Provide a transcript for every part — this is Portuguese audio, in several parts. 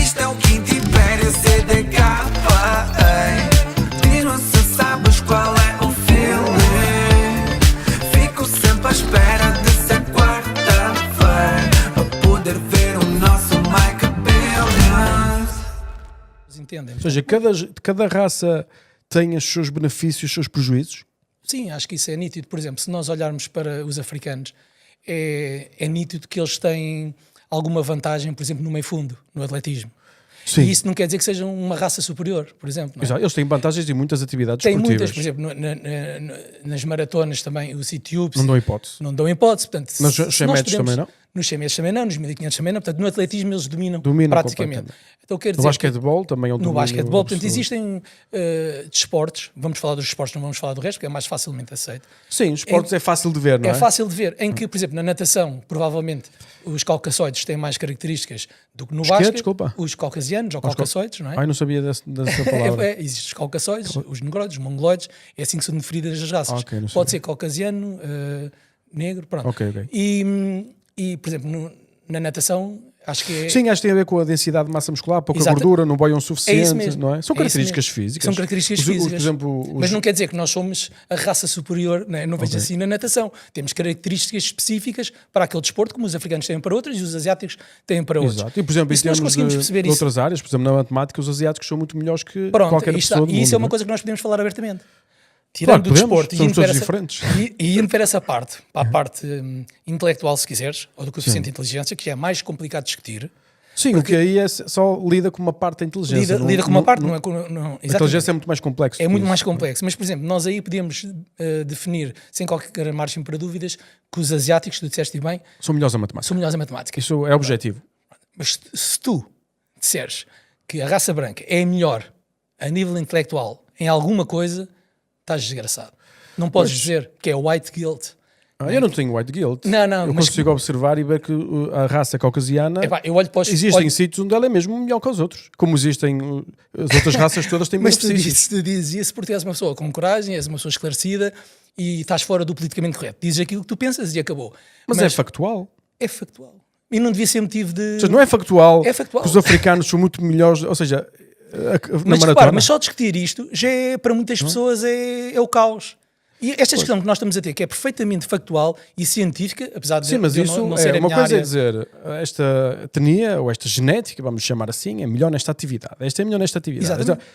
Isto é o Quinto Império CDK. Diz-me se sabes qual é o filme. Fico sempre à espera de ser quarta-feira para poder ver o nosso Mike Billions. Entendem? Ou seja, cada raça tem os seus benefícios, os seus prejuízos. Sim, acho que isso é nítido. Por exemplo, se nós olharmos para os africanos, é nítido que eles têm alguma vantagem, por exemplo, no meio fundo, no atletismo. Sim. E isso não quer dizer que sejam uma raça superior, por exemplo. Não é? Exato. Eles têm vantagens em muitas atividades Tem esportivas. muitas, por exemplo, nas maratonas também, os etíopes Não dão hipótese. não dão hipótese. Portanto, Nos se nós 100 metros também não? Nos 100 metros também não, nos 1500 também não. Portanto, no atletismo eles dominam praticamente. completamente. Então, quer No dizer, basquetebol também é um no domínio basquetebol, portanto, absoluto. existem desportos, vamos falar dos desportos, não vamos falar do resto, porque é mais facilmente aceito. Sim, os esportes é fácil de ver, não é? É fácil de ver, em que, por exemplo, na natação, provavelmente os caucasoides têm mais características do que no Os quê? basquete. Desculpa. Os caucasianos ou caucasoides, não é? Ai, não sabia dessa palavra. Existem os caucasoides, os negroides, os mongoloides, é assim que são definidas as raças. Ok, não Pode sabia. ser caucasiano, negro, pronto. Ok. E, por exemplo, na natação, acho que é... Sim, acho que tem a ver com a densidade de massa muscular, pouca Exato. gordura, não boiam o É suficiente, isso mesmo. não é? São É isso características mesmo. físicas. São características Por físicas. exemplo, Mas não quer dizer que nós somos a raça superior, né? Não vejo assim na natação. Temos características específicas para aquele desporto, como os africanos têm para outros e os asiáticos têm para outros. Exato. E, por exemplo, E em se nós termos conseguimos de perceber isso, outras áreas, por exemplo, na matemática, os asiáticos são muito melhores que pronto, qualquer aí está. pessoa do E isso mundo, é uma não é? coisa que nós podemos falar abertamente. Claro Tirando que do podemos, desporto somos indo para todos essa- diferentes. e indo para essa parte, para a parte intelectual, se quiseres, ou do coeficiente de inteligência, que é mais complicado de discutir. Sim, o que aí é só lida com uma parte da inteligência. Lida com uma parte, não é com... Não, A exatamente. inteligência é muito mais complexa. É que muito isso. mais complexo. Mas, por exemplo, nós aí podíamos definir, sem qualquer margem para dúvidas, que os asiáticos, tu disseste bem, São melhores a matemática. são melhores em matemática. Isso é objetivo. Mas se tu disseres que a raça branca é melhor a nível intelectual em alguma coisa, estás desgraçado. Não podes dizer que é white guilt. Eu não tenho white guilt. Não, eu mas- consigo observar e ver que a raça caucasiana Epá, eu olho para os... existem olho- sítios onde ela é mesmo melhor que os outros. Como existem as outras raças todas têm Mas tu benefícios. dizes isso porque és uma pessoa com coragem, és uma pessoa esclarecida e estás fora do politicamente correto. Dizes aquilo que tu pensas e acabou. Mas é factual. É factual. E não devia ser motivo de... Ou seja, não é factual, É factual. que os africanos são muito melhores, ou seja, na Mas maratona. repara, mas só discutir isto já é, para muitas pessoas é o caos. E esta discussão que nós estamos a ter, que é perfeitamente factual e científica, apesar de Sim, mas eu isso não ser é a uma minha coisa área... é dizer esta etnia ou esta genética, vamos chamar assim, é melhor nesta atividade. Esta é melhor nesta atividade. Exatamente.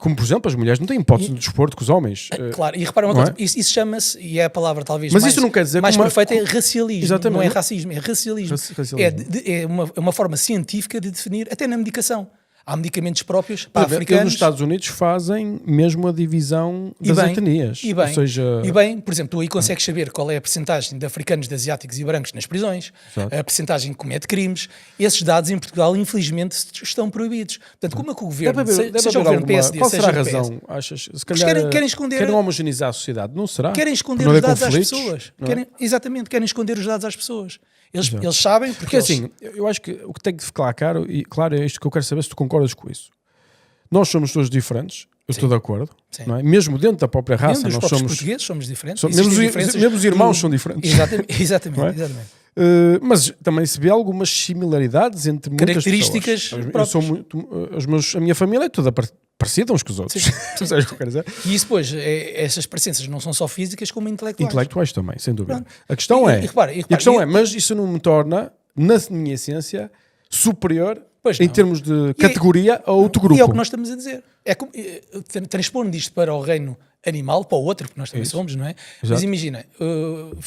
Como, por exemplo, as mulheres não têm hipótese de desporto que os homens. Claro, e repara uma não coisa, é? isso chama-se, e é a palavra talvez Mas mais, isso não quer dizer mais que uma- perfeita, é racialismo, Exatamente. não é racismo, é racialismo. Racialismo. É uma forma científica de definir, até na medicação. Há medicamentos próprios para Eles nos africanos. Estados Unidos fazem mesmo a divisão E das bem, etnias. E bem, Ou seja, e bem, por exemplo, tu aí consegues saber qual é a percentagem de africanos, de asiáticos e brancos nas prisões, Exato. a percentagem que comete crimes. Esses dados em Portugal, infelizmente, estão proibidos. Portanto, como é que o governo, seja o governo PSD, qual será a seja o PS, razão? Achas? Se calhar querem esconder- querem homogeneizar a sociedade, não será? querem esconder Por não os haver dados às conflitos, pessoas. não é? Exatamente, querem esconder os dados às pessoas. Eles sabem, porque Porque assim, eu acho que o que tem que ficar claro, e claro, é isto que eu quero saber se tu concordas com isso. Nós somos todos diferentes, eu estou de acordo, Sim. não é? Mesmo dentro da própria raça, mesmo os nós próprios somos. portugueses somos diferentes. Mesmo Existem os, diferenças mesmo os irmãos do- são diferentes. Exatamente. Não é? Exatamente. Mas também se vê algumas similaridades entre muitas Características pessoas. Eu próprias. sou a minha família é toda parecida uns com os outros. Tu sabes o que eu quero dizer? E isso, pois, essas presenças não são só físicas, como intelectuais. Intelectuais também, sem dúvida. Pronto. A questão é, E repara, a questão é, mas isso não me torna, na minha essência, superior Pois em não. termos de categoria a outro grupo. E é o que nós estamos a dizer. É como, transpondo isto para o reino animal, para o outro, porque nós também somos, não é? Mas Exato. imagina,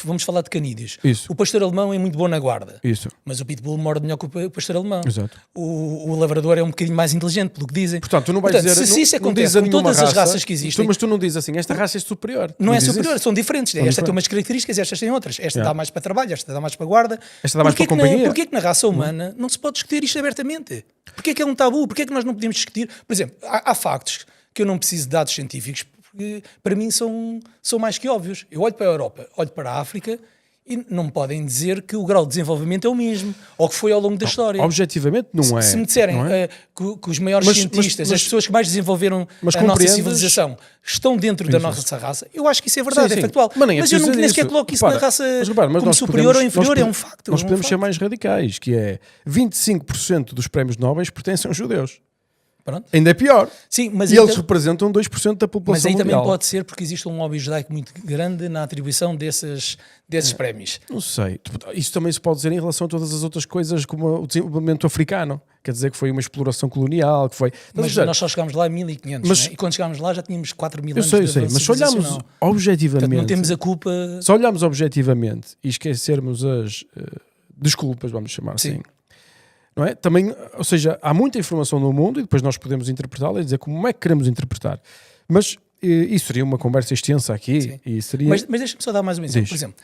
vamos falar de canídeos. Isso. O pastor alemão é muito bom na guarda. Isso. Mas o pitbull morde melhor que o pastor alemão. Exato. O lavrador é um bocadinho mais inteligente, pelo que dizem. Portanto, tu não vais Portanto, dizer. se isso não dizes acontece a com nenhuma todas as raças que existem, mas tu não dizes assim, esta raça é superior. não é dizes superior, isso. são diferentes. Esta diferentes. tem umas características, estas têm outras. Esta Yeah. dá mais para trabalho, esta dá mais para guarda. Esta dá mais Porquê para que na- companhia. Porquê que na raça humana não se pode discutir isto abertamente? Porquê que é um tabu? Porquê que nós não podemos discutir? Por exemplo, há factos que eu não preciso de dados científicos, porque para mim são mais que óbvios. Eu olho para a Europa, olho para a África E não podem dizer que o grau de desenvolvimento é o mesmo, ou que foi ao longo da história. Objetivamente não é. Se me disserem não é? que os maiores cientistas, as pessoas que mais desenvolveram a nossa compreendes? civilização, estão dentro da nossa raça, eu acho que isso é verdade, Sim, é sim. factual. Mas eu nem sequer coloco isso na raça mas como nós superior ou podemos- inferior, nós é um facto. Nós é um podemos ser facto. mais radicais, que é 25% dos prémios Nobel pertencem aos judeus. Pronto. Ainda é pior. Sim, mas E eles então- representam 2% da população Mas aí mundial. também pode ser porque existe um lobby judaico muito grande na atribuição desses prémios. Não sei. Isso também se pode dizer em relação a todas as outras coisas, como o desenvolvimento africano. Quer dizer que foi uma exploração colonial, que foi... Estás a Mas dizer? nós só chegámos lá em 1500, Mas- né? E quando chegámos lá já tínhamos 4000 Eu anos sei, de avanço mas se olharmos civilizacional. objetivamente... Portanto, não temos a culpa... Se olharmos objetivamente e esquecermos as desculpas, vamos chamar Sim. assim, não é? Também, ou seja, há muita informação no mundo e depois nós podemos interpretá-la e dizer como é que queremos interpretar. Mas isso seria uma conversa extensa aqui. Sim. E seria... Mas deixa-me só dar mais um exemplo. Diz. Por exemplo,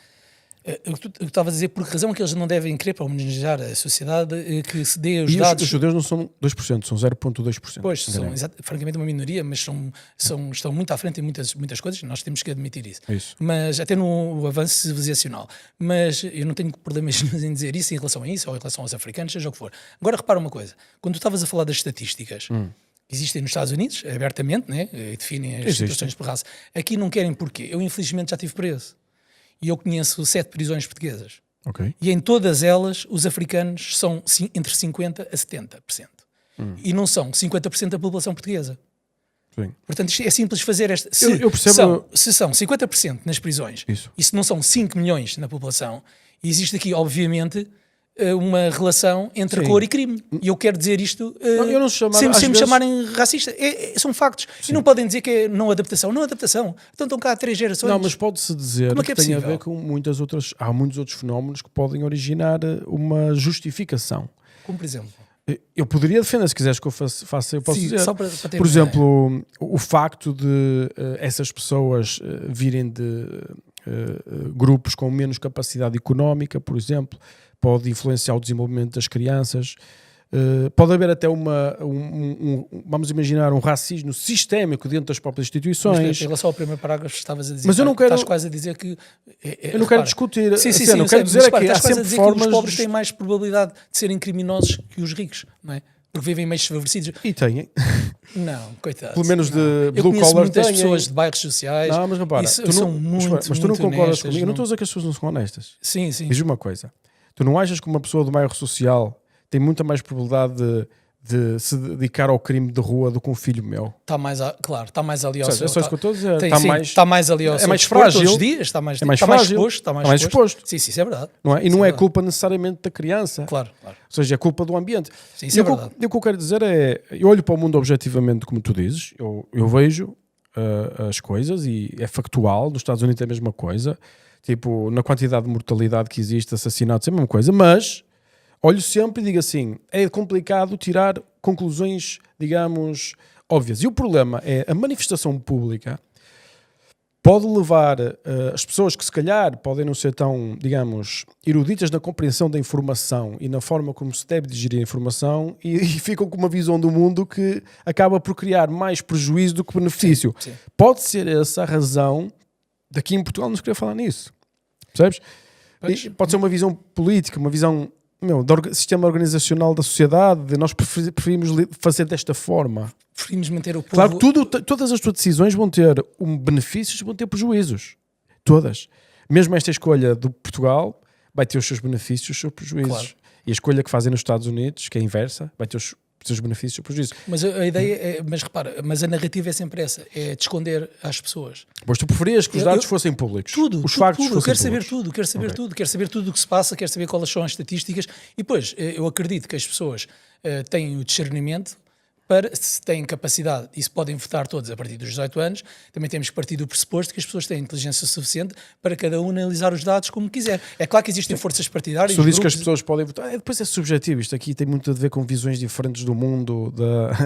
o que tu estavas a dizer, por que razão é que eles não devem querer para homenagear a sociedade que se dê os E dados... os judeus não são 2%, são 0,2%. Pois, são Enganei-me. francamente uma minoria, mas estão muito à frente em muitas coisas, nós temos que admitir isso. Isso. Mas até no avanço civilizacional. Mas eu não tenho problemas em dizer isso em relação a isso, ou em relação aos africanos, seja o que for. Agora repara uma coisa, quando tu estavas a falar das estatísticas, que existem nos Estados Unidos, abertamente, né, e definem as Existem. situações por raça, aqui não querem porquê. Eu infelizmente já estive preso. E eu conheço 7 prisões portuguesas. Ok. E em todas elas, os africanos são entre 50% a 70%. E não são 50% da população portuguesa. Sim. Portanto, isto é simples fazer esta. Eu percebo- Se são 50% nas prisões, Isso. e se não são 5 milhões na população, existe aqui, obviamente, uma relação entre Sim. cor e crime. E eu quero dizer isto eu não chamava- sem às me vezes- chamarem racista. São factos. E não podem dizer que é não adaptação. Não adaptação. Então estão cá há 3 gerações. Não, mas pode-se dizer Como é que é tem a possível? ver com muitas outras... Há muitos outros fenómenos que podem originar uma justificação. Como por exemplo. Eu poderia defender, se quiseres que eu faça, eu posso Sim, dizer. só para ter Por uma exemplo, o facto de essas pessoas virem de grupos com menos capacidade económica, por exemplo, pode influenciar o desenvolvimento das crianças. Pode haver até vamos imaginar, um racismo sistémico dentro das próprias Mas, instituições. em relação ao primeiro parágrafo, estavas a dizer. Mas eu não quero- Estás quase a dizer que. Eu não quero discutir. Sim, assim, sim, eu não eu quero sei, dizer mas, é que repara, há estás quase a sempre dizer formas. que os pobres têm mais probabilidade de serem criminosos que os ricos, não é? Porque vivem mais desfavorecidos. E têm. Não, coitado. Pelo menos de Eu blue conheço collar muitas têm. pessoas de bairros sociais. Não, mas repara, e tu são não, muito, mas tu não muito concordas honestas, comigo. Eu não estou a dizer que as pessoas não são honestas. Sim, sim. Diz uma coisa. Tu não achas que uma pessoa do bairro social tem muita mais probabilidade de se dedicar ao crime de rua do que um filho meu? Está mais, claro, está mais ali ao Sabes, seu. é só isso que eu estou a dizer. Tem, Está sim, mais- está mais ali ao é seu mais dispor frágil. todos os dias, está mais, É mais está mais frágil. exposto. Está Está mais exposto. Sim, sim, isso é verdade. Não é? E Isso não é verdade. culpa necessariamente da criança. Claro, claro. Ou seja, é culpa do ambiente. Sim, isso é verdade. E o que eu quero dizer é, eu olho para o mundo objetivamente, como tu dizes, eu vejo as coisas e é factual. Nos Estados Unidos é a mesma coisa. Tipo, na quantidade de mortalidade que existe, assassinatos, é a mesma coisa. Mas olho sempre e digo assim, é complicado tirar conclusões, digamos, óbvias. E o problema é a manifestação pública pode levar as pessoas que se calhar podem não ser tão, digamos, eruditas na compreensão da informação e na forma como se deve digerir a informação e ficam com uma visão do mundo que acaba por criar mais prejuízo do que benefício. Sim, sim. Pode ser essa a razão daqui em Portugal não se querer falar nisso. Percebes? Pois. E pode ser uma visão política, uma visão do sistema organizacional da sociedade, de nós preferimos fazer desta forma. Preferimos manter o povo. Claro que todas as tuas decisões vão ter benefícios, vão ter prejuízos. Todas. Mesmo esta escolha do Portugal vai ter os seus benefícios e os seus prejuízos. Claro. E a escolha que fazem nos Estados Unidos, que é a inversa, vai ter os seus benefícios e os prejuízos. Mas a ideia é, mas repara, mas a narrativa é sempre essa, é de esconder às pessoas. Pois tu preferias que os Eu- dados eu- fossem públicos. Tudo, os tudo, factos tudo. Eu fossem quero saber públicos. tudo, quero saber Ok. tudo, quero saber tudo o que se passa, quero saber quais são as estatísticas e depois eu acredito que as pessoas têm o discernimento para, se têm capacidade e se podem votar todos a partir dos 18 anos, também temos que partir do pressuposto que as pessoas têm inteligência suficiente para cada um analisar os dados como quiser. É claro que existem forças partidárias. Se tu dizes que as grupos- pessoas podem votar, depois é subjetivo. Isto aqui tem muito a ver com visões diferentes do mundo.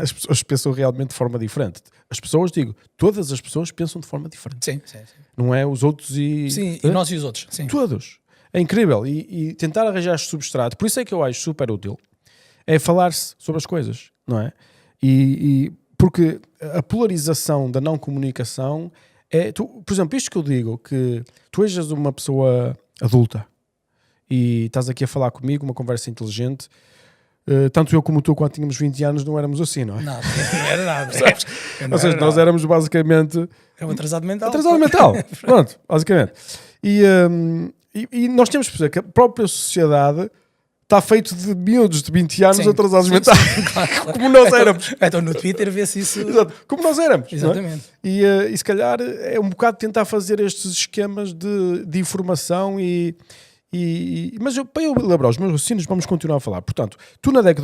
As pessoas pensam realmente de forma diferente. As pessoas, digo, todas as pessoas pensam de forma diferente. Sim, sim, sim. Não é os outros e... Sim, e nós e os outros. Sim. Todos. É incrível. E tentar arranjar este substrato. Por isso é que eu acho super útil. É falar-se sobre as coisas, não é? Porque a polarização da não comunicação é... por exemplo, isto que eu digo, que tu és uma pessoa adulta. E estás aqui a falar comigo, uma conversa inteligente. Tanto eu como tu, quando tínhamos 20 anos, não éramos assim, não é? Não era nada. percebes? Eu não Ou seja, era nós nada. éramos basicamente É um atrasado mental. atrasado mental. Pronto, basicamente. E nós temos que perceber que a própria sociedade está feito de miúdos de 20 anos Sim, atrasados sim, mentais. sim, claro. Como nós éramos. Então no Twitter vê-se isso. Exato. Como nós éramos. não é? Exatamente. E se calhar é um bocado tentar fazer estes esquemas de informação mas para eu elaborar os meus raciocínios, vamos continuar a falar. Portanto, tu na década